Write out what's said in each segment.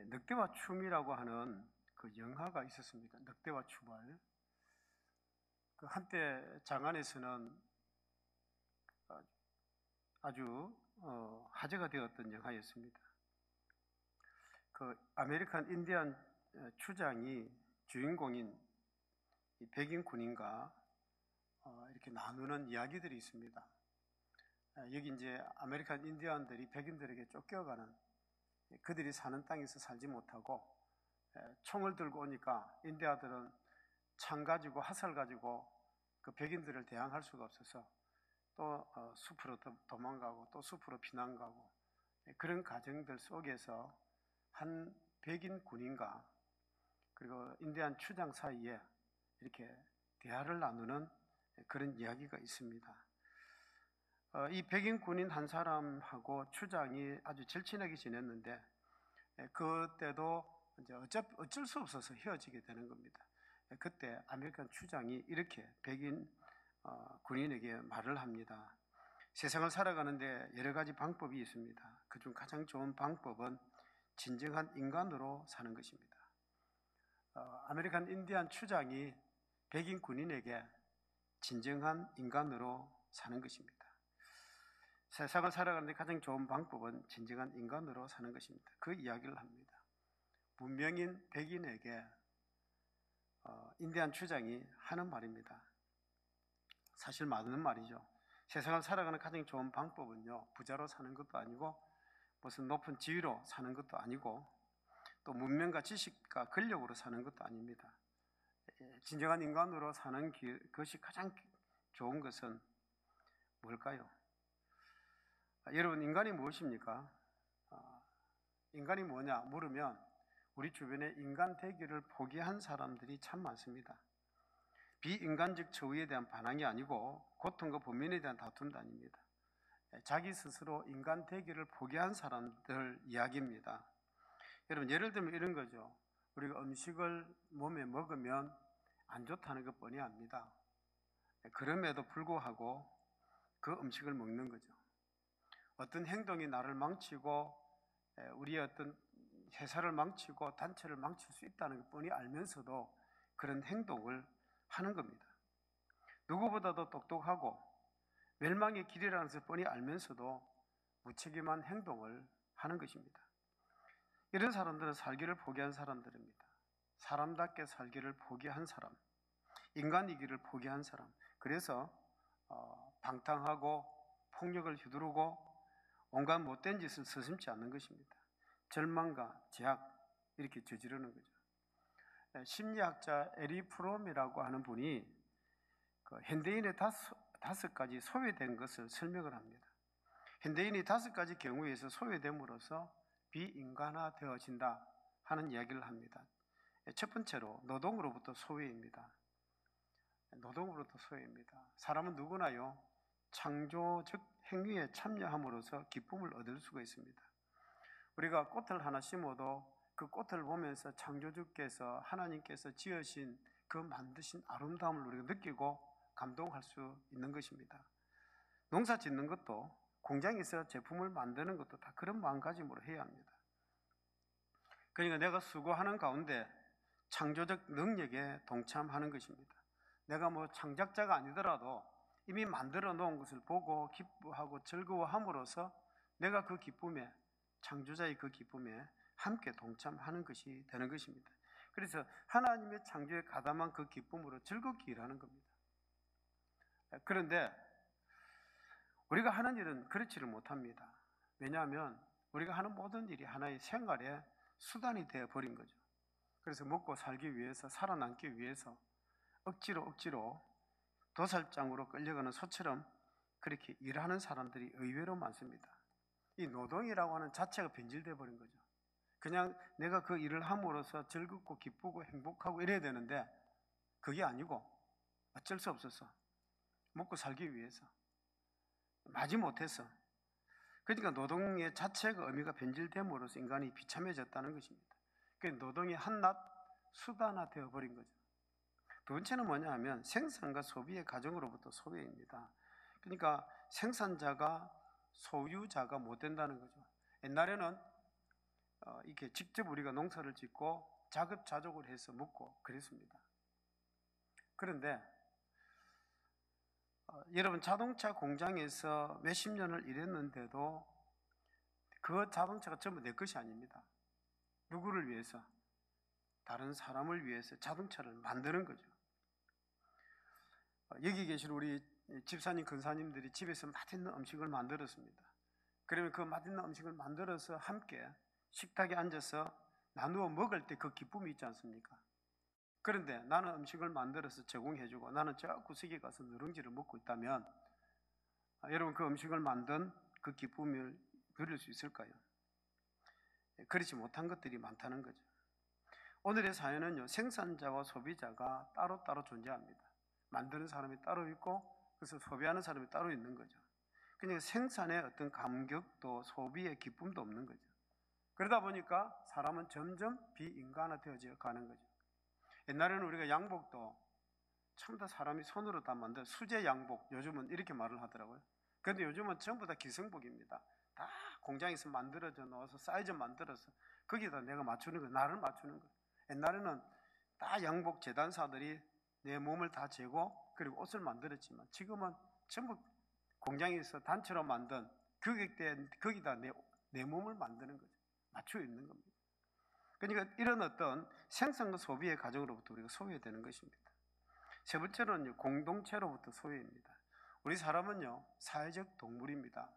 늑대와 춤이라고 하는 그 영화가 있었습니다. 늑대와 추발. 그 한때 장안에서는 아주 화제가 되었던 영화였습니다. 그 아메리칸 인디안 추장이 주인공인 백인 군인과 이렇게 나누는 이야기들이 있습니다. 여기 이제 아메리칸 인디언들이 백인들에게 쫓겨가는, 그들이 사는 땅에서 살지 못하고 총을 들고 오니까 인디아들은 창 가지고 화살 가지고 그 백인들을 대항할 수가 없어서 또 숲으로 도망가고 또 숲으로 피난 가고, 그런 과정들 속에서 한 백인 군인과 그리고 인디안 추장 사이에 이렇게 대화를 나누는 그런 이야기가 있습니다. 이 백인 군인 한 사람하고 추장이 아주 절친하게 지냈는데, 그때도 이제 어쩔 수 없어서 헤어지게 되는 겁니다. 그때 아메리칸 추장이 이렇게 백인 군인에게 말을 합니다. 세상을 살아가는데 여러 가지 방법이 있습니다. 그중 가장 좋은 방법은 진정한 인간으로 사는 것입니다. 아메리칸 인디안 추장이 백인 군인에게 진정한 인간으로 사는 것입니다. 세상을 살아가는데 가장 좋은 방법은 진정한 인간으로 사는 것입니다. 그 이야기를 합니다. 문명인 백인에게 인디안 추장이 하는 말입니다. 사실 맞는 말이죠. 세상을 살아가는 가장 좋은 방법은요, 부자로 사는 것도 아니고 무슨 높은 지위로 사는 것도 아니고 또 문명과 지식과 권력으로 사는 것도 아닙니다. 진정한 인간으로 사는 것이 가장 좋은 것은 뭘까요? 여러분, 인간이 무엇입니까? 인간이 뭐냐 물으면 우리 주변에 인간 되기를 포기한 사람들이 참 많습니다. 비인간적 처우에 대한 반항이 아니고 고통과 범민에 대한 다툼도 아닙니다. 자기 스스로 인간 되기를 포기한 사람들 이야기입니다. 여러분, 예를 들면 이런 거죠. 우리가 음식을 몸에 먹으면 안 좋다는 것 뻔히 압니다. 그럼에도 불구하고 그 음식을 먹는 거죠. 어떤 행동이 나를 망치고 우리의 어떤 회사를 망치고 단체를 망칠 수 있다는 것 뻔히 알면서도 그런 행동을 하는 겁니다. 누구보다도 똑똑하고 멸망의 길이라는 것을 뻔히 알면서도 무책임한 행동을 하는 것입니다. 이런 사람들은 살기를 포기한 사람들입니다. 사람답게 살기를 포기한 사람, 인간이기를 포기한 사람. 그래서 방탕하고 폭력을 휘두르고 온갖 못된 짓을 서슴지 않는 것입니다. 절망과 제약, 이렇게 저지르는 거죠. 심리학자 에리 프롬이라고 하는 분이 현대인의 다섯 가지 소외된 것을 설명을 합니다. 현대인이 5가지 경우에서 소외됨으로써 비인간화되어진다 하는 이야기를 합니다. 첫 번째로 노동으로부터 소외입니다. 노동으로부터 소외입니다. 사람은 누구나요, 창조적 행위에 참여함으로써 기쁨을 얻을 수가 있습니다. 우리가 꽃을 하나 심어도 그 꽃을 보면서 창조주께서, 하나님께서 지으신 그 만드신 아름다움을 우리가 느끼고 감동할 수 있는 것입니다. 농사 짓는 것도, 공장에서 제품을 만드는 것도 다 그런 마음가짐으로 해야 합니다. 그러니까 내가 수고하는 가운데 창조적 능력에 동참하는 것입니다. 내가 뭐 창작자가 아니더라도 이미 만들어 놓은 것을 보고 기뻐하고 즐거워함으로써 내가 그 기쁨에, 창조자의 그 기쁨에 함께 동참하는 것이 되는 것입니다. 그래서 하나님의 창조에 가담한 그 기쁨으로 즐겁게 일하는 겁니다. 그런데 우리가 하는 일은 그렇지를 못합니다. 왜냐하면 우리가 하는 모든 일이 하나의 생활의 수단이 되어버린 거죠. 그래서 먹고 살기 위해서, 살아남기 위해서 억지로 도살장으로 끌려가는 소처럼 그렇게 일하는 사람들이 의외로 많습니다. 이 노동이라고 하는 자체가 변질되어 버린 거죠. 그냥 내가 그 일을 함으로써 즐겁고 기쁘고 행복하고 이래야 되는데 그게 아니고 어쩔 수 없어서 먹고 살기 위해서, 마지못해서, 그러니까 노동의 자체가 의미가 변질됨으로써 인간이 비참해졌다는 것입니다. 그러니까 노동이 한낱 수단화 되어버린 거죠. 두 번째는 뭐냐 하면 생산과 소비의 과정으로부터 소외입니다. 그러니까 생산자가 소유자가 못 된다는 거죠. 옛날에는 이렇게 직접 우리가 농사를 짓고 자급자족을 해서 먹고 그랬습니다. 그런데 여러분, 자동차 공장에서 몇십 년을 일했는데도 그 자동차가 전부 내 것이 아닙니다. 누구를 위해서? 다른 사람을 위해서 자동차를 만드는 거죠. 여기 계신 우리 집사님, 근사님들이 집에서 맛있는 음식을 만들었습니다. 그러면 그 맛있는 음식을 만들어서 함께 식탁에 앉아서 나누어 먹을 때 그 기쁨이 있지 않습니까? 그런데 나는 음식을 만들어서 제공해주고 나는 저 구석에 가서 누룽지를 먹고 있다면 여러분, 그 음식을 만든 그 기쁨을 누릴 수 있을까요? 그렇지 못한 것들이 많다는 거죠. 오늘의 사연은요, 생산자와 소비자가 따로따로 존재합니다. 만드는 사람이 따로 있고 그래서 소비하는 사람이 따로 있는 거죠. 그러니까 생산의 어떤 감격도 소비의 기쁨도 없는 거죠. 그러다 보니까 사람은 점점 비인간화 되어져 가는 거죠. 옛날에는 우리가 양복도 참 다 사람이 손으로 다 만든 수제 양복, 요즘은 이렇게 말을 하더라고요. 그런데 요즘은 전부 다 기성복입니다. 다 공장에서 만들어져 넣어서 사이즈 만들어서 거기다 내가 맞추는 거, 나를 맞추는 거. 옛날에는 다 양복 재단사들이 내 몸을 다 재고 그리고 옷을 만들었지만 지금은 전부 공장에서 단체로 만든 거기다 내 몸을 만드는 거죠. 맞추어 있는 겁니다. 그러니까 이런 어떤 생산과 소비의 과정으로부터 우리가 소외되는 것입니다. 세 번째로는 공동체로부터 소외입니다. 우리 사람은요, 사회적 동물입니다.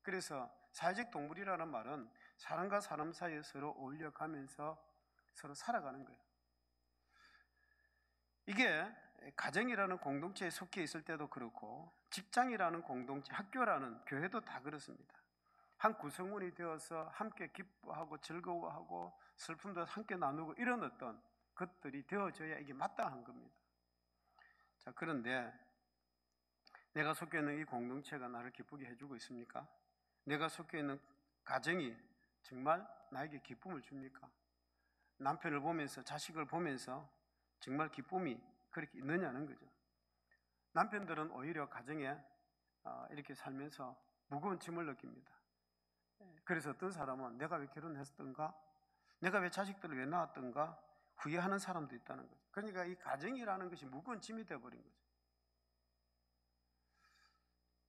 그래서 사회적 동물이라는 말은 사람과 사람 사이에 서로 어울려가면서 서로 살아가는 거예요. 이게 가정이라는 공동체에 속해 있을 때도 그렇고 직장이라는 공동체, 학교라는 교회도 다 그렇습니다. 한 구성원이 되어서 함께 기뻐하고 즐거워하고 슬픔도 함께 나누고 이런 어떤 것들이 되어져야 이게 마땅한 겁니다. 자, 그런데 내가 속해 있는 이 공동체가 나를 기쁘게 해주고 있습니까? 내가 속해 있는 가정이 정말 나에게 기쁨을 줍니까? 남편을 보면서, 자식을 보면서 정말 기쁨이 그렇게 있느냐는 거죠. 남편들은 오히려 가정에 이렇게 살면서 무거운 짐을 느낍니다. 그래서 어떤 사람은 내가 왜 결혼했던가, 내가 왜 자식들을 왜 낳았던가 후회하는 사람도 있다는 거죠. 그러니까 이 가정이라는 것이 무거운 짐이 되어버린 거죠.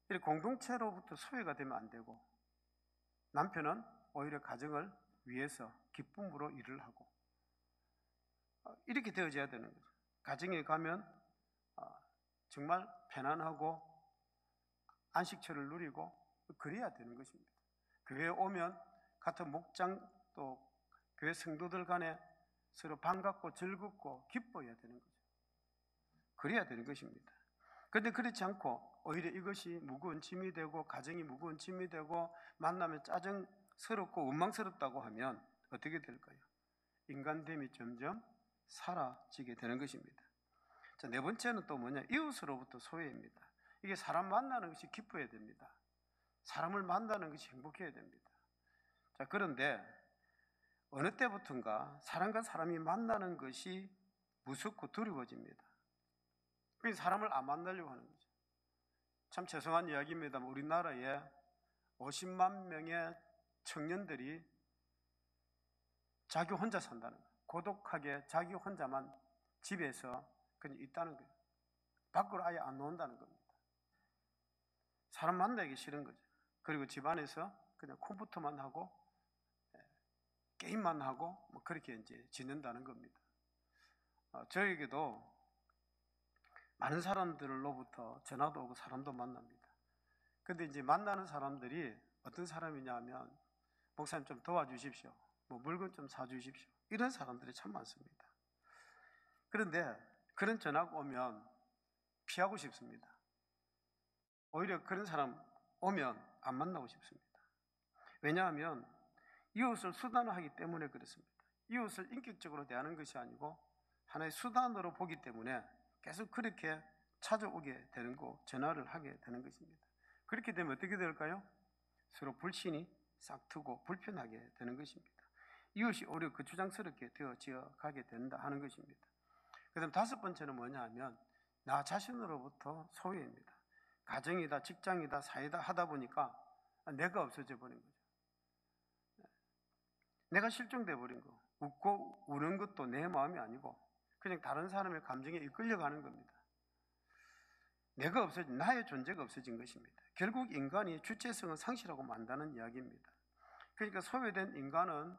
이렇게 공동체로부터 소외가 되면 안 되고 남편은 오히려 가정을 위해서 기쁨으로 일을 하고 이렇게 되어져야 되는 거죠. 가정에 가면 정말 편안하고 안식처를 누리고 그래야 되는 것입니다. 교회에 오면 같은 목장 또 교회 성도들 간에 서로 반갑고 즐겁고 기뻐해야 되는 거죠. 그래야 되는 것입니다. 그런데 그렇지 않고 오히려 이것이 무거운 짐이 되고 가정이 무거운 짐이 되고 만나면 짜증스럽고 원망스럽다고 하면 어떻게 될까요? 인간됨이 점점 사라지게 되는 것입니다. 자, 네 번째는 또 뭐냐? 이웃으로부터 소외입니다. 이게 사람 만나는 것이 기뻐야 됩니다. 사람을 만나는 것이 행복해야 됩니다. 자, 그런데 어느 때부턴가 사람과 사람이 만나는 것이 무섭고 두려워집니다. 그래서 사람을 안 만나려고 하는 거죠. 참 죄송한 이야기입니다만 우리나라에 50만 명의 청년들이 자기 혼자 산다는 거예요. 고독하게 자기 혼자만 집에서 그냥 있다는 거예요. 밖으로 아예 안 나온다는 겁니다. 사람 만나기 싫은 거죠. 그리고 집안에서 그냥 컴퓨터만 하고 게임만 하고 뭐 그렇게 이제 지낸다는 겁니다. 저에게도 많은 사람들로부터 전화도 오고 사람도 만납니다. 근데 이제 만나는 사람들이 어떤 사람이냐 하면 목사님 좀 도와주십시오. 뭐 물건 좀 사주십시오. 이런 사람들이 참 많습니다. 그런데 그런 전화가 오면 피하고 싶습니다. 오히려 그런 사람 오면 안 만나고 싶습니다. 왜냐하면 이웃을 수단화하기 때문에 그렇습니다. 이웃을 인격적으로 대하는 것이 아니고 하나의 수단으로 보기 때문에 계속 그렇게 찾아오게 되는 거, 전화를 하게 되는 것입니다. 그렇게 되면 어떻게 될까요? 서로 불신이 싹트고 불편하게 되는 것입니다. 이웃이 오히려 거추장스럽게 되어져 가게 된다 하는 것입니다. 그 다음 다섯 번째는 뭐냐 하면 나 자신으로부터 소외입니다. 가정이다, 직장이다, 사회다 하다 보니까 내가 없어져 버린 거죠. 내가 실종돼 버린 거. 웃고 우는 것도 내 마음이 아니고 그냥 다른 사람의 감정에 이끌려가는 겁니다. 내가 없어진, 나의 존재가 없어진 것입니다. 결국 인간이 주체성을 상실하고 만다는 이야기입니다. 그러니까 소외된 인간은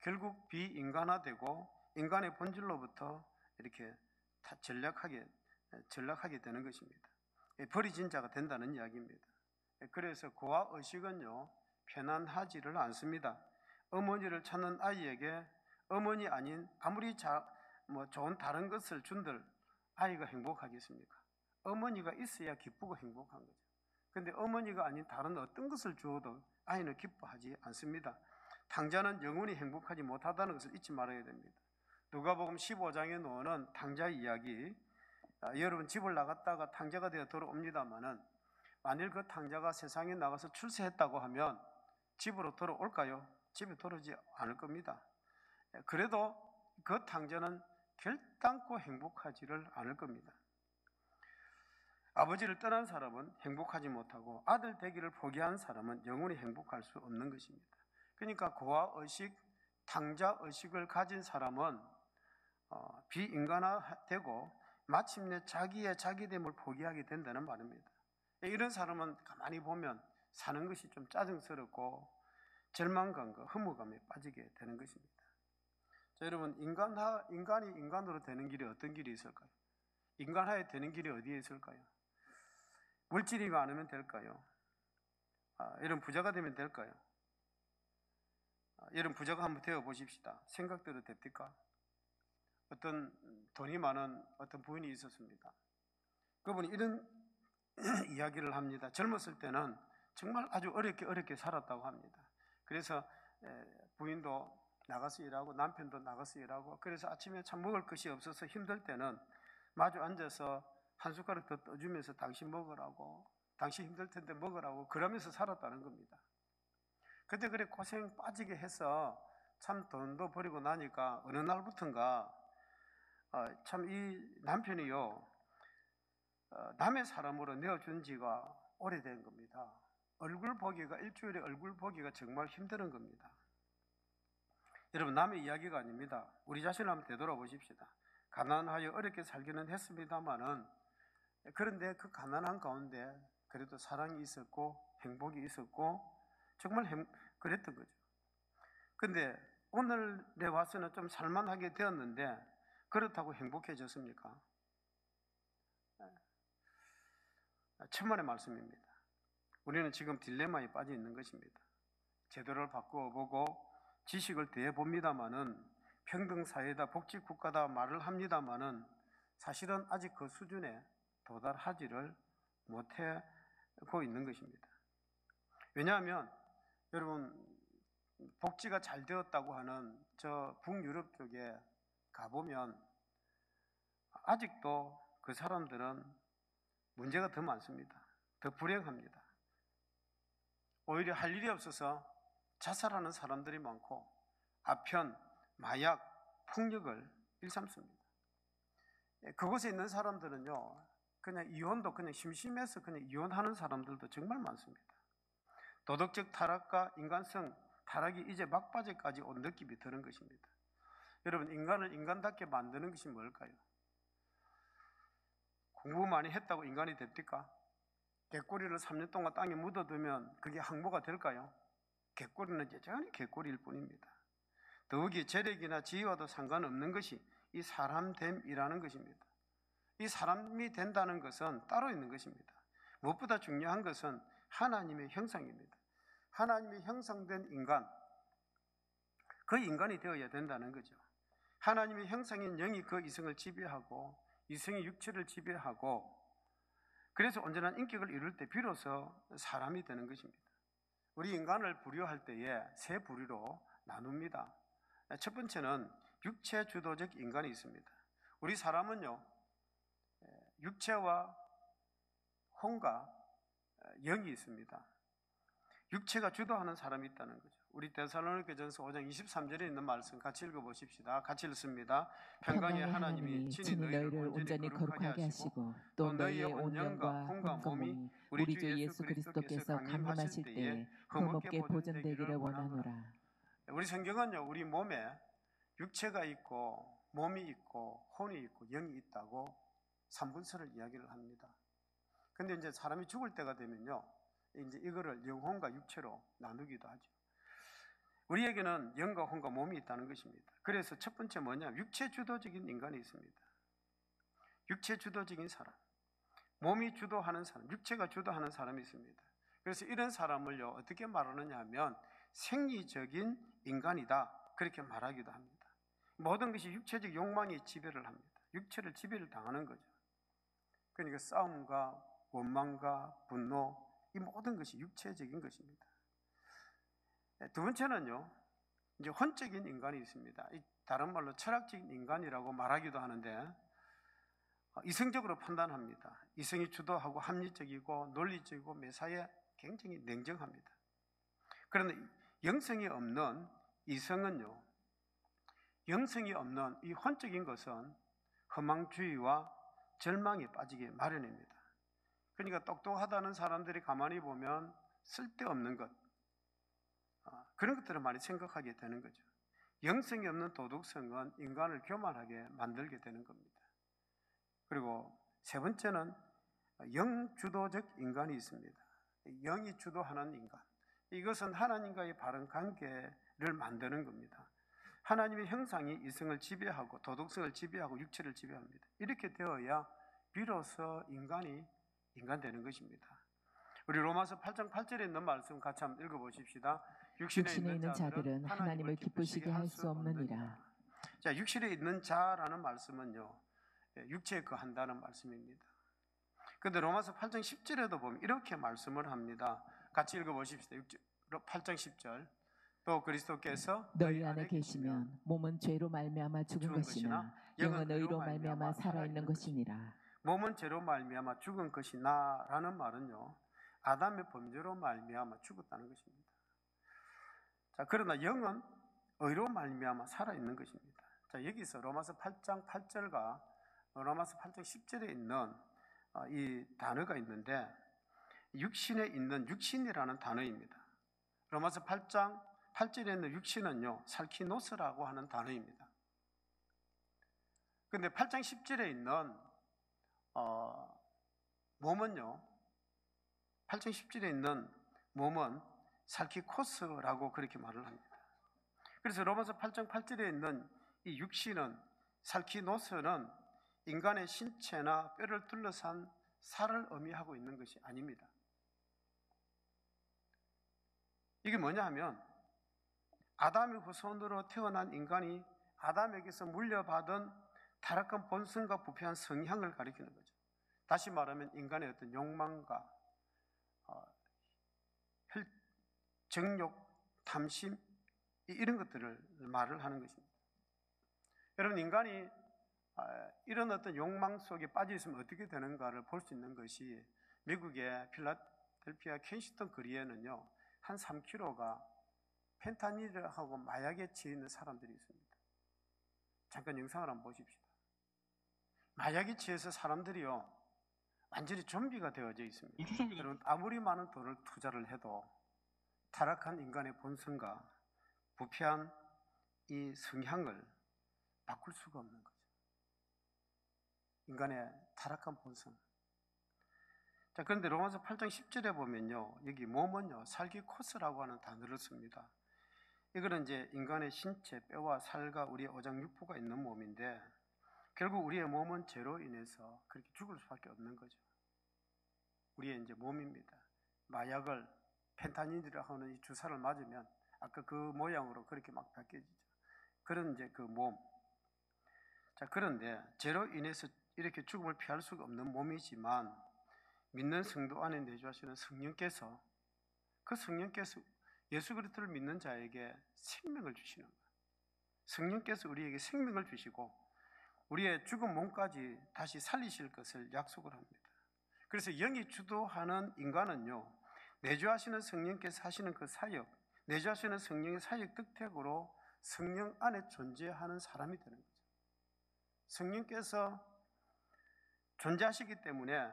결국 비인간화되고 인간의 본질로부터 이렇게 전락하게 되는 것입니다. 버리진 자가 된다는 이야기입니다. 그래서 고아 의식은요, 편안하지를 않습니다. 어머니를 찾는 아이에게 어머니 아닌 아무리 좋은 다른 것을 준들 아이가 행복하겠습니까? 어머니가 있어야 기쁘고 행복한 거죠. 근데 어머니가 아닌 다른 어떤 것을 주어도 아이는 기뻐하지 않습니다. 탕자는 영원히 행복하지 못하다는 것을 잊지 말아야 됩니다. 누가복음 15장에 나오는 탕자의 이야기, 여러분 집을 나갔다가 탕자가 되어 돌아옵니다마는 만일 그 탕자가 세상에 나가서 출세했다고 하면 집으로 돌아올까요? 집에 돌아오지 않을 겁니다. 그래도 그 탕자는 결단코 행복하지를 않을 겁니다. 아버지를 떠난 사람은 행복하지 못하고 아들 되기를 포기한 사람은 영원히 행복할 수 없는 것입니다. 그러니까 고아의식, 탕자의식을 가진 사람은 비인간화되고 마침내 자기의 자기됨을 포기하게 된다는 말입니다. 이런 사람은 가만히 보면 사는 것이 좀 짜증스럽고 절망감과 허무감에 빠지게 되는 것입니다. 자, 여러분, 인간이 인간으로 되는 길이 어떤 길이 있을까요? 인간화에 되는 길이 어디에 있을까요? 물질이가 않으면 될까요? 여러분 부자가 되면 될까요? 여러분 부자가 한번 되어 보십시다. 생각대로 됩니까? 어떤 돈이 많은 어떤 부인이 있었습니다. 그분이 이런 이야기를 합니다. 젊었을 때는 정말 아주 어렵게 살았다고 합니다. 그래서 부인도 나가서 일하고 남편도 나가서 일하고, 그래서 아침에 참 먹을 것이 없어서 힘들 때는 마주 앉아서 한 숟가락 더 떠주면서 당신 먹으라고, 당신 힘들 텐데 먹으라고 그러면서 살았다는 겁니다. 그때 그래 고생 빠지게 해서 참 돈도 버리고 나니까 어느 날부턴가 참 이 남편이요 남의 사람으로 내어준 지가 오래된 겁니다. 일주일에 얼굴 보기가 정말 힘든 겁니다. 여러분, 남의 이야기가 아닙니다. 우리 자신을 한번 되돌아보십시다. 가난하여 어렵게 살기는 했습니다마는, 그런데 그 가난한 가운데 그래도 사랑이 있었고 행복이 있었고 정말 그랬던 거죠. 근데 오늘에 와서는 좀 살만하게 되었는데 그렇다고 행복해졌습니까? 천만의 말씀입니다. 우리는 지금 딜레마에 빠져 있는 것입니다. 제도를 바꾸어 보고 지식을 대해 봅니다마는, 평등사회다 복지국가다 말을 합니다마는 사실은 아직 그 수준에 도달하지를 못하고 있는 것입니다. 왜냐하면 여러분, 복지가 잘 되었다고 하는 저 북유럽 쪽에 가보면 아직도 그 사람들은 문제가 더 많습니다. 더 불행합니다. 오히려 할 일이 없어서 자살하는 사람들이 많고 아편, 마약, 폭력을 일삼습니다. 그곳에 있는 사람들은요, 그냥 이혼도 그냥 심심해서 그냥 이혼하는 사람들도 정말 많습니다. 도덕적 타락과 인간성 타락이 이제 막바지까지 온 느낌이 드는 것입니다. 여러분, 인간을 인간답게 만드는 것이 뭘까요? 공부 많이 했다고 인간이 됩니까? 개꼬리를 3년 동안 땅에 묻어두면 그게 항모가 될까요? 개꼬리는 여전히 개꼬리일 뿐입니다. 더욱이 재력이나 지위와도 상관없는 것이 이 사람됨이라는 것입니다. 이 사람이 된다는 것은 따로 있는 것입니다. 무엇보다 중요한 것은 하나님의 형상입니다. 하나님의 형상된 인간, 그 인간이 되어야 된다는 거죠. 하나님의 형상인 영이 그 이성을 지배하고 이성이 육체를 지배하고, 그래서 온전한 인격을 이룰 때 비로소 사람이 되는 것입니다. 우리 인간을 부류할 때에 세 부류로 나눕니다. 첫 번째는 육체 주도적 인간이 있습니다. 우리 사람은요, 육체와 혼과 영이 있습니다. 육체가 주도하는 사람이 있다는 거죠. 우리 데살로니가전서 5장 23절에 있는 말씀 같이 읽어보십시다. 같이 읽습니다. 평강의 하나님이 친히 너희를 온전히 거룩하게 하시고 또 너희의 온 영과 혼과 몸이 우리 주 예수 그리스도께서 강림하실 때에 흠없게 보존되기를 원하노라. 우리 성경은요, 우리 몸에 육체가 있고 몸이 있고 혼이 있고 영이 있다고 삼분서를 이야기를 합니다. 근데 이제 사람이 죽을 때가 되면요, 이제 이거를 영혼과 육체로 나누기도 하죠. 우리에게는 영과 혼과 몸이 있다는 것입니다. 그래서 첫 번째 뭐냐, 육체 주도적인 인간이 있습니다. 육체 주도적인 사람, 몸이 주도하는 사람, 육체가 주도하는 사람이 있습니다. 그래서 이런 사람을요, 어떻게 말하느냐 하면 생리적인 인간이다, 그렇게 말하기도 합니다. 모든 것이 육체적 욕망이 지배를 합니다. 육체를 지배를 당하는 거죠. 그러니까 싸움과 원망과 분노, 이 모든 것이 육체적인 것입니다. 두 번째는요, 이제 혼적인 인간이 있습니다. 다른 말로 철학적인 인간이라고 말하기도 하는데, 이성적으로 판단합니다. 이성이 주도하고 합리적이고 논리적이고 매사에 굉장히 냉정합니다. 그런데 영성이 없는 이성은요, 영성이 없는 이 혼적인 것은 허망주의와 절망에 빠지게 마련입니다. 그러니까 똑똑하다는 사람들이 가만히 보면 쓸데없는 것, 그런 것들을 많이 생각하게 되는 거죠. 영성이 없는 도덕성은 인간을 교만하게 만들게 되는 겁니다. 그리고 세 번째는 영주도적 인간이 있습니다. 영이 주도하는 인간, 이것은 하나님과의 바른 관계를 만드는 겁니다. 하나님의 형상이 이성을 지배하고 도덕성을 지배하고 육체를 지배합니다. 이렇게 되어야 비로소 인간이 인간 되는 것입니다. 우리 로마서 8장 8절에 있는 말씀 같이 한번 읽어보십시다. 육신에 있는 자들은 하나님을 기쁘시게 할 수 없느니라. 자, 육신에 있는 자라는 말씀은요, 육체에 거한다는 말씀입니다. 그런데 로마서 8장 10절에도 보면 이렇게 말씀을 합니다. 같이 읽어보십시다. 8장 10절. 또 그리스도께서 너희 안에 계시면 몸은 죄로 말미암아 죽은 것이나 영은 의로 말미암아 살아있는 것이니라. 몸은 죄로 말미암아 죽은 것이나 라는 말은요, 아담의 범죄로 말미암아 죽었다는 것입니다. 자, 그러나 영은 의로 말미암아 살아있는 것입니다. 자, 여기서 로마서 8장 8절과 로마서 8장 10절에 있는 이 단어가 있는데, 육신에 있는 육신이라는 단어입니다. 로마서 8장 8절에 있는 육신은요, 살키노스라고 하는 단어입니다. 그런데 8장 10절에 있는 몸은요, 8장 10절에 있는 몸은 살키코스라고 그렇게 말을 합니다. 그래서 로마서 8장 8절에 있는 이 육신은, 살키노스는 인간의 신체나 뼈를 둘러싼 살을 의미하고 있는 것이 아닙니다. 이게 뭐냐 하면, 아담의 후손으로 태어난 인간이 아담에게서 물려받은 타락한 본성과 부패한 성향을 가리키는 거죠. 다시 말하면 인간의 어떤 욕망과 정욕, 탐심, 이런 것들을 말을 하는 것입니다. 여러분, 인간이 이런 어떤 욕망 속에 빠져 있으면 어떻게 되는가를 볼 수 있는 것이, 미국의 필라델피아 켄시턴 거리에는요, 한 3km가 펜타닐하고 마약에 취해 있는 사람들이 있습니다. 잠깐 영상을 한번 보십시다. 마약에 취해서 사람들이요, 완전히 좀비가 되어져 있습니다. 여러분, 아무리 많은 돈을 투자를 해도 타락한 인간의 본성과 부패한 이 성향을 바꿀 수가 없는 거죠. 인간의 타락한 본성. 자, 그런데 로마서 8장 10절에 보면요, 여기 몸은요, 살기코스라고 하는 단어를 씁니다. 이거는 이제 인간의 신체, 뼈와 살과 우리의 오장육부가 있는 몸인데, 결국 우리의 몸은 죄로 인해서 그렇게 죽을 수밖에 없는 거죠. 우리의 이제 몸입니다. 마약을, 펜타닐이라고 하는 이 주사를 맞으면 아까 그 모양으로 그렇게 막 바뀌어지죠. 그런 이제 그 몸. 자, 그런데 죄로 인해서 이렇게 죽음을 피할 수가 없는 몸이지만, 믿는 성도 안에 내주하시는 성령께서, 그 성령께서 예수 그리스도를 믿는 자에게 생명을 주시는 거예요. 성령께서 우리에게 생명을 주시고 우리의 죽은 몸까지 다시 살리실 것을 약속을 합니다. 그래서 영이 주도하는 인간은요, 내주하시는 성령께서 하시는 그 사역, 내주하시는 성령의 사역 득택으로 성령 안에 존재하는 사람이 되는 거죠. 성령께서 존재하시기 때문에,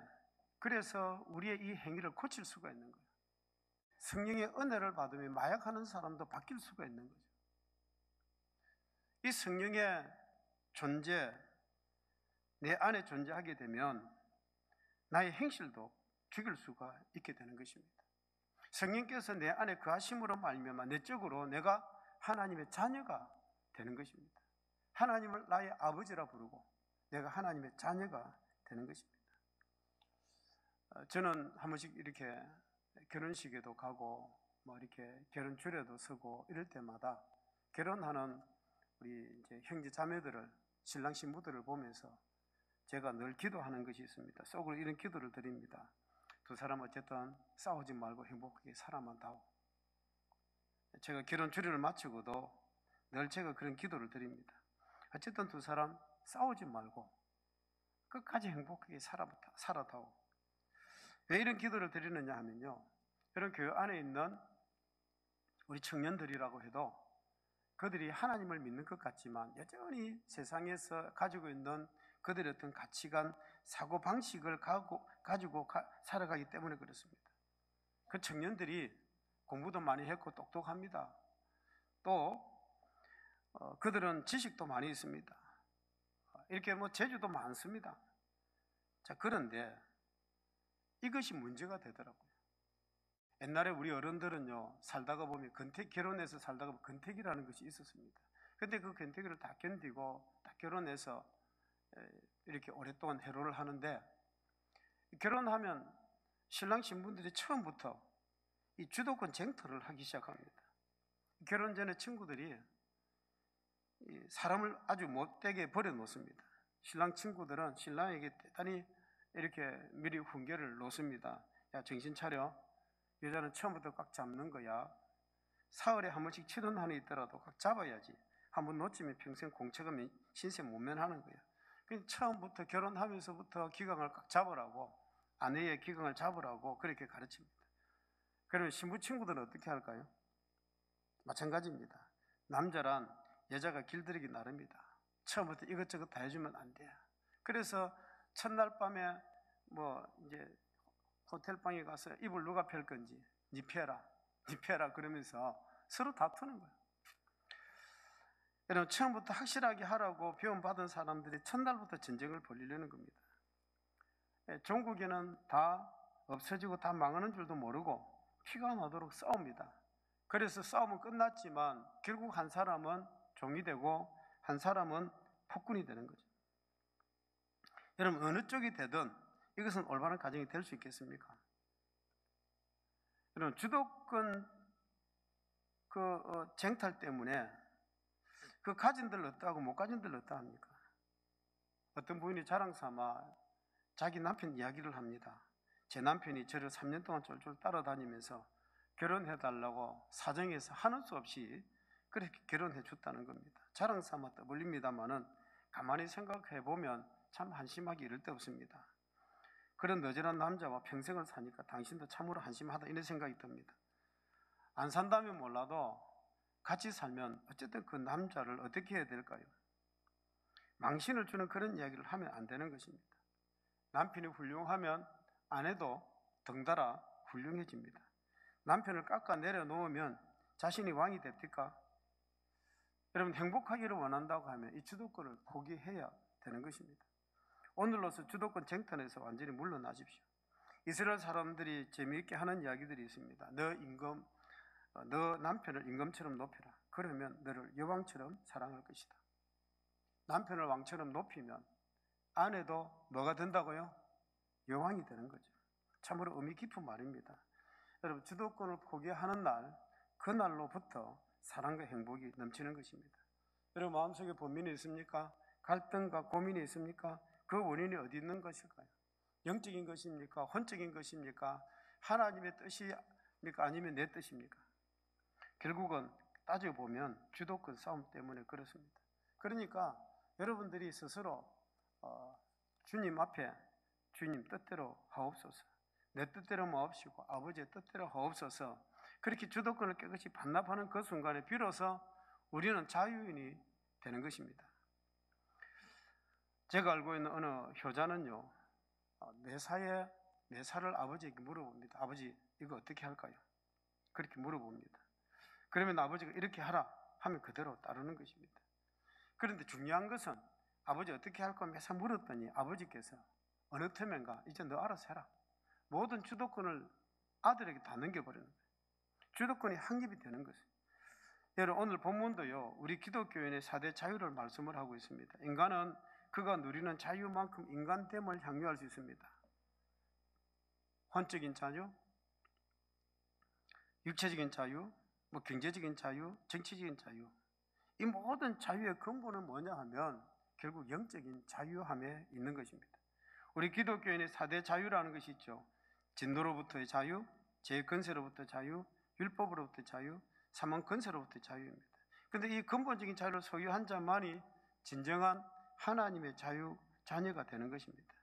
그래서 우리의 이 행위를 고칠 수가 있는 거예요. 성령의 은혜를 받으면 마약하는 사람도 바뀔 수가 있는 거죠. 이 성령의 존재, 내 안에 존재하게 되면 나의 행실도 죽일 수가 있게 되는 것입니다. 성령께서 내 안에 거하심으로 말미암아 내적으로 내가 하나님의 자녀가 되는 것입니다. 하나님을 나의 아버지라 부르고 내가 하나님의 자녀가 되는 것입니다. 저는 한 번씩 이렇게 결혼식에도 가고 뭐 이렇게 결혼 주례도 서고 이럴 때마다 결혼하는 우리 이제 형제 자매들을, 신랑 신부들을 보면서 제가 늘 기도하는 것이 있습니다. 속으로 이런 기도를 드립니다. 두 사람 어쨌든 싸우지 말고 행복하게 살아만 다오. 제가 결혼 주례를 마치고도 늘 제가 그런 기도를 드립니다. 어쨌든 두 사람 싸우지 말고 끝까지 행복하게 살아다오. 왜 이런 기도를 드리느냐 하면요, 여러분 교회 안에 있는 우리 청년들이라고 해도 그들이 하나님을 믿는 것 같지만 여전히 세상에서 가지고 있는 그들의 어떤 가치관, 사고방식을 가지고 살아가기 때문에 그렇습니다. 그 청년들이 공부도 많이 했고 똑똑합니다. 또 그들은 지식도 많이 있습니다. 이렇게 뭐 재주도 많습니다. 자, 그런데 이것이 문제가 되더라고요. 옛날에 우리 어른들은요, 살다가 보면 결혼해서 살다가 건택이라는 것이 있었습니다. 근데 그 건택을 다 견디고 다 결혼해서 이렇게 오랫동안 해로를 하는데, 결혼하면 신랑 신부들이 처음부터 이 주도권 쟁탈을 하기 시작합니다. 결혼 전에 친구들이 사람을 아주 못되게 버려놓습니다. 신랑 친구들은 신랑에게 대단히 이렇게 미리 훈계를 놓습니다. 야, 정신 차려. 여자는 처음부터 꽉 잡는 거야. 사흘에 한 번씩 치는 한이 있더라도 꽉 잡아야지. 한번 놓치면 평생 공채가 신세 못 면하는 거야. 그러니까 처음부터 결혼하면서부터 기강을 꽉 잡으라고, 아내의 기강을 잡으라고 그렇게 가르칩니다. 그러면 신부 친구들은 어떻게 할까요? 마찬가지입니다. 남자란 여자가 길들이기 나름이다. 처음부터 이것저것 다 해주면 안 돼. 그래서 첫날 밤에 뭐 이제 호텔방에 가서 이불 누가 펼 건지 니 펴라, 니 펴라 그러면서 서로 다투는 거예요. 여러분, 처음부터 확실하게 하라고 배움받은 사람들이 첫날부터 전쟁을 벌이려는 겁니다. 종국에는 다 없어지고 다 망하는 줄도 모르고 피가 나도록 싸웁니다. 그래서 싸움은 끝났지만 결국 한 사람은 종이 되고 한 사람은 폭군이 되는 거죠. 여러분, 어느 쪽이 되든 이것은 올바른 가정이 될 수 있겠습니까? 여러분, 주도권 쟁탈 때문에 그 가진들 어떠하고 못 가진들 어떠합니까? 어떤 부인이 자랑삼아 자기 남편 이야기를 합니다. 제 남편이 저를 3년 동안 쫄쫄 따라다니면서 결혼해달라고 사정해서 하는 수 없이 그렇게 결혼해 줬다는 겁니다. 자랑삼아 떠벌립니다마는 가만히 생각해보면 참 한심하기 이를 데 없습니다. 그런 너절한 남자와 평생을 사니까 당신도 참으로 한심하다, 이런 생각이 듭니다. 안 산다면 몰라도 같이 살면 어쨌든 그 남자를 어떻게 해야 될까요? 망신을 주는 그런 이야기를 하면 안 되는 것입니다. 남편이 훌륭하면 아내도 덩달아 훌륭해집니다. 남편을 깎아 내려놓으면 자신이 왕이 됩니까? 여러분, 행복하기를 원한다고 하면 이 주도권을 포기해야 되는 것입니다. 오늘로서 주도권 쟁탈에서 완전히 물러나십시오. 이스라엘 사람들이 재미있게 하는 이야기들이 있습니다. 너 남편을 임금처럼 높여라. 그러면 너를 여왕처럼 사랑할 것이다. 남편을 왕처럼 높이면 아내도 뭐가 된다고요? 여왕이 되는 거죠. 참으로 의미 깊은 말입니다. 여러분, 주도권을 포기하는 날, 그날로부터 사랑과 행복이 넘치는 것입니다. 여러분, 마음속에 고민이 있습니까? 갈등과 고민이 있습니까? 그 원인이 어디 있는 것일까요? 영적인 것입니까? 혼적인 것입니까? 하나님의 뜻입니까? 아니면 내 뜻입니까? 결국은 따져보면 주도권 싸움 때문에 그렇습니다. 그러니까 여러분들이 스스로 주님 앞에 주님 뜻대로 하옵소서, 내 뜻대로 마옵시고 아버지의 뜻대로 하옵소서, 그렇게 주도권을 깨끗이 반납하는 그 순간에 비로소 우리는 자유인이 되는 것입니다. 제가 알고 있는 어느 효자는요, 매사를 아버지에게 물어봅니다. 아버지, 이거 어떻게 할까요? 그렇게 물어봅니다. 그러면 아버지가 이렇게 하라 하면 그대로 따르는 것입니다. 그런데 중요한 것은 아버지 어떻게 할 거냐 매사 물었더니 아버지께서 어느 틈엔가 이제 너 알아서 해라. 모든 주도권을 아들에게 다 넘겨버리는 거예요. 주도권이 확립이 되는 것이에요. 여러분 오늘 본문도요 우리 기독교인의 4대 자유를 말씀을 하고 있습니다. 인간은 그가 누리는 자유만큼 인간됨을 향유할 수 있습니다. 혼적인 자유, 육체적인 자유, 경제적인 자유, 정치적인 자유. 이 모든 자유의 근본은 뭐냐 하면 결국 영적인 자유함에 있는 것입니다. 우리 기독교인의 4대 자유라는 것이 있죠. 진노로부터의 자유, 죄의 권세로부터 자유, 율법으로부터 자유, 사망 권세로부터의 자유입니다. 그런데 이 근본적인 자유를 소유한 자만이 진정한 하나님의 자유 자녀가 되는 것입니다.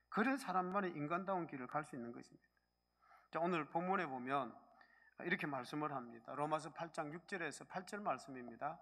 그런 사람만이 인간다운 길을 갈 수 있는 것입니다. 자, 오늘 본문에 보면 이렇게 말씀을 합니다. 로마서 8장 6절에서 8절 말씀입니다.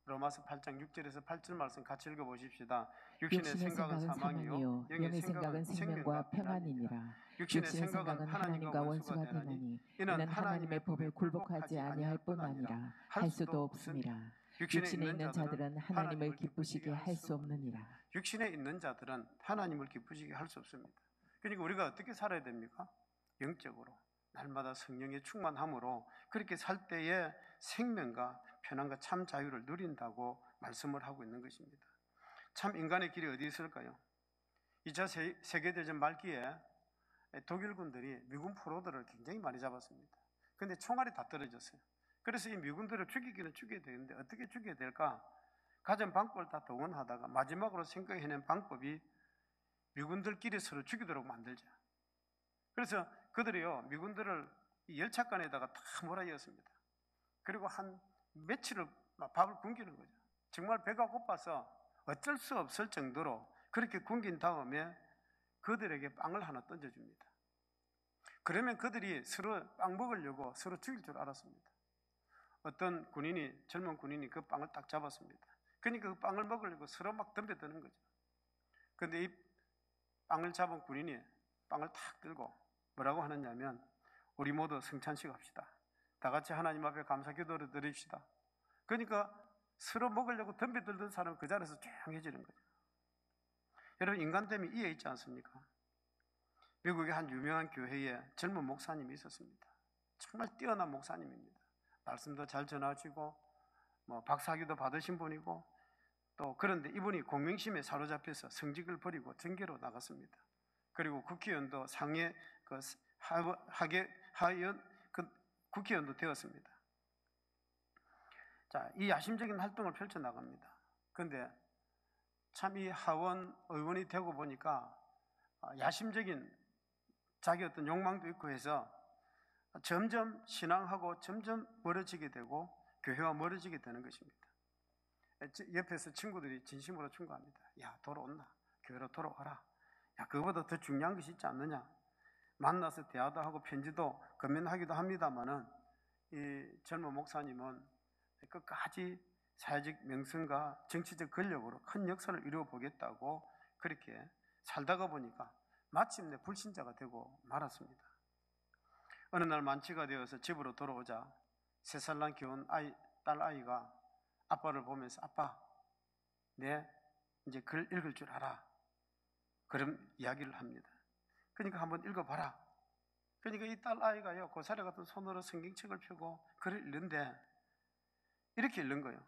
로마서 8장 6절에서 8절 말씀 같이 읽어보십시다. 육신의 생각은 사망이요 영의 생각은 생명과 평안이니라. 육신의 생각은 하나님과 원수가 되나니 이는 하나님의 법에 굴복하지 아니할 뿐 아니라 할 수도 없습니다. 육신에 있는 자들은 하나님을 기쁘시게 할 수 없느니라. 육신에 있는 자들은 하나님을 기쁘시게 할 수 없습니다. 그러니까 우리가 어떻게 살아야 됩니까? 영적으로 날마다 성령의 충만함으로 그렇게 살 때에 생명과 편안과 참 자유를 누린다고 말씀을 하고 있는 것입니다. 참 인간의 길이 어디 있을까요? 2차 세계대전 말기에 독일군들이 미군 포로들을 굉장히 많이 잡았습니다. 그런데 총알이 다 떨어졌어요. 그래서 이 미군들을 죽이기는 죽여야 되는데 어떻게 죽여야 될까? 가진 방법을 다 동원하다가 마지막으로 생각해낸 방법이 미군들끼리 서로 죽이도록 만들자. 그래서 그들이요 미군들을 이 열차간에다가 다 몰아넣었습니다. 그리고 한 며칠을 밥을 굶기는 거죠. 정말 배가 고파서 어쩔 수 없을 정도로 그렇게 굶긴 다음에 그들에게 빵을 하나 던져줍니다. 그러면 그들이 서로 빵 먹으려고 서로 죽일 줄 알았습니다. 어떤 젊은 군인이 그 빵을 딱 잡았습니다. 그러니까 그 빵을 먹으려고 서로 막 덤벼드는 거죠. 그런데 이 빵을 잡은 군인이 빵을 탁 들고 뭐라고 하느냐면 우리 모두 성찬식 합시다. 다 같이 하나님 앞에 감사 기도를 드립시다. 그러니까 서로 먹으려고 덤벼들던 사람은 그 자리에서 조용해지는 거죠. 여러분 인간됨이 이해 있지 않습니까? 미국의 한 유명한 교회에 젊은 목사님이 있었습니다. 정말 뛰어난 목사님입니다. 말씀도 잘 전하시고 박사학위도 받으신 분이고 또 그런데 이분이 공명심에 사로잡혀서 성직을 버리고 정계로 나갔습니다. 그리고 국회의원도 상해 하원 국회의원도 되었습니다. 자, 이 야심적인 활동을 펼쳐 나갑니다. 그런데 참 이 하원 의원이 되고 보니까 야심적인 자기 어떤 욕망도 있고 해서 점점 신앙하고 점점 멀어지게 되고 교회와 멀어지게 되는 것입니다. 옆에서 친구들이 진심으로 충고합니다. 야, 돌아온나? 교회로 돌아와라. 야, 그거보다 더 중요한 것이 있지 않느냐? 만나서 대화도 하고 편지도 건면하기도 합니다만은 이 젊은 목사님은 끝까지 사회적 명성과 정치적 권력으로 큰 역사를 이루어 보겠다고 그렇게 살다가 보니까 마침내 불신자가 되고 말았습니다. 어느 날 만취가 되어서 집으로 돌아오자 3살 난 귀여운 딸 아이가 아빠를 보면서 아빠, 내 이제 글 읽을 줄 알아. 그런 이야기를 합니다. 그러니까 한번 읽어봐라. 그러니까 이 딸 아이가요 고사리 같은 손으로 성경책을 펴고 글을 읽는데 이렇게 읽는 거예요.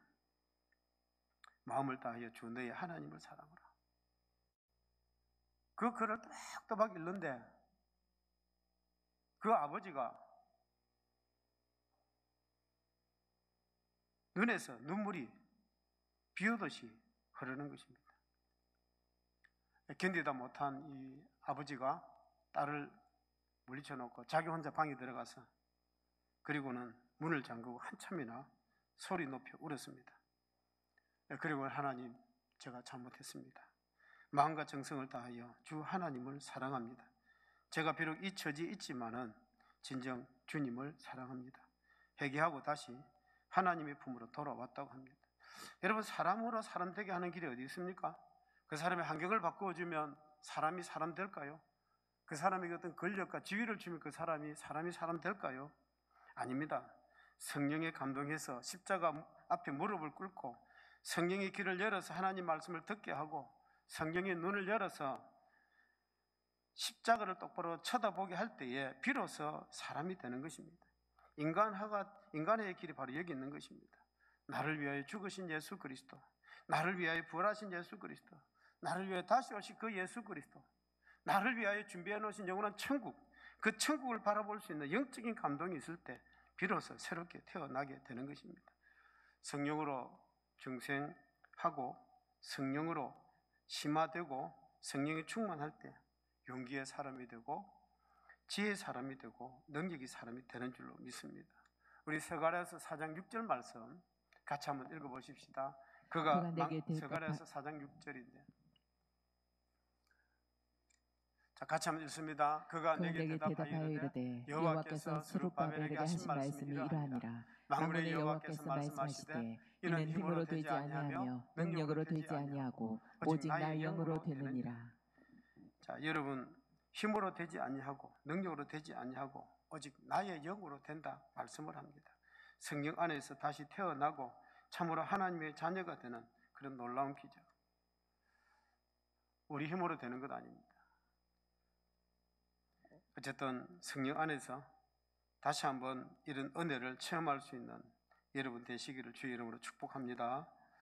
마음을 다하여 주 너의 하나님을 사랑하라. 그 글을 또박또박 읽는데 그 아버지가 눈에서 눈물이 비 오듯이 흐르는 것입니다. 견디다 못한 이 아버지가 딸을 물리쳐 놓고 자기 혼자 방에 들어가서 그리고는 문을 잠그고 한참이나 소리 높여 울었습니다. 그리고 하나님, 제가 잘못했습니다. 마음과 정성을 다하여 주 하나님을 사랑합니다. 제가 비록 이 처지에 있지만은 진정 주님을 사랑합니다. 회개하고 다시 하나님의 품으로 돌아왔다고 합니다. 여러분, 사람으로 사람 되게 하는 길이 어디 있습니까? 그 사람의 환경을 바꾸어주면 사람이 사람 될까요? 그 사람에게 어떤 권력과 지위를 주면 그 사람이 사람 될까요? 아닙니다. 성령에 감동해서 십자가 앞에 무릎을 꿇고 성령의 귀를 열어서 하나님 말씀을 듣게 하고 성령의 눈을 열어서 십자가를 똑바로 쳐다보게 할 때에 비로소 사람이 되는 것입니다. 인간의 길이 바로 여기 있는 것입니다. 나를 위하여 죽으신 예수 그리스도, 나를 위하여 부활하신 예수 그리스도, 나를 위하여 다시 오실 그 예수 그리스도, 나를 위하여 준비해 놓으신 영원한 천국, 그 천국을 바라볼 수 있는 영적인 감동이 있을 때 비로소 새롭게 태어나게 되는 것입니다. 성령으로 중생하고 성령으로 심화되고 성령이 충만할 때 용기의 사람이 되고 지혜의 사람이 되고 능력의 사람이 되는 줄로 믿습니다. 우리 스가랴서 4장 6절 말씀 같이 한번 읽어보십시다. 스가랴서 4장 6절인데, 자, 같이 한번 읽습니다. 그가 내게 대답하여 이르되 여호와께서 스룹바벨에게 하신 말씀이 이러하니라. 만군의 여호와께서 말씀하시되 이는 힘으로 되지 아니하며 능력으로 되지 아니하고 오직 나의 영으로 되느니라. 자, 여러분, 힘으로 되지 아니하고 능력으로 되지 아니하고 오직 나의 영으로 된다 말씀을 합니다. 성령 안에서 다시 태어나고 참으로 하나님의 자녀가 되는 그런 놀라운 기적. 우리 힘으로 되는 것 아닙니다. 어쨌든 성령 안에서 다시 한번 이런 은혜를 체험할 수 있는 여러분 되시기를 주의 이름으로 축복합니다.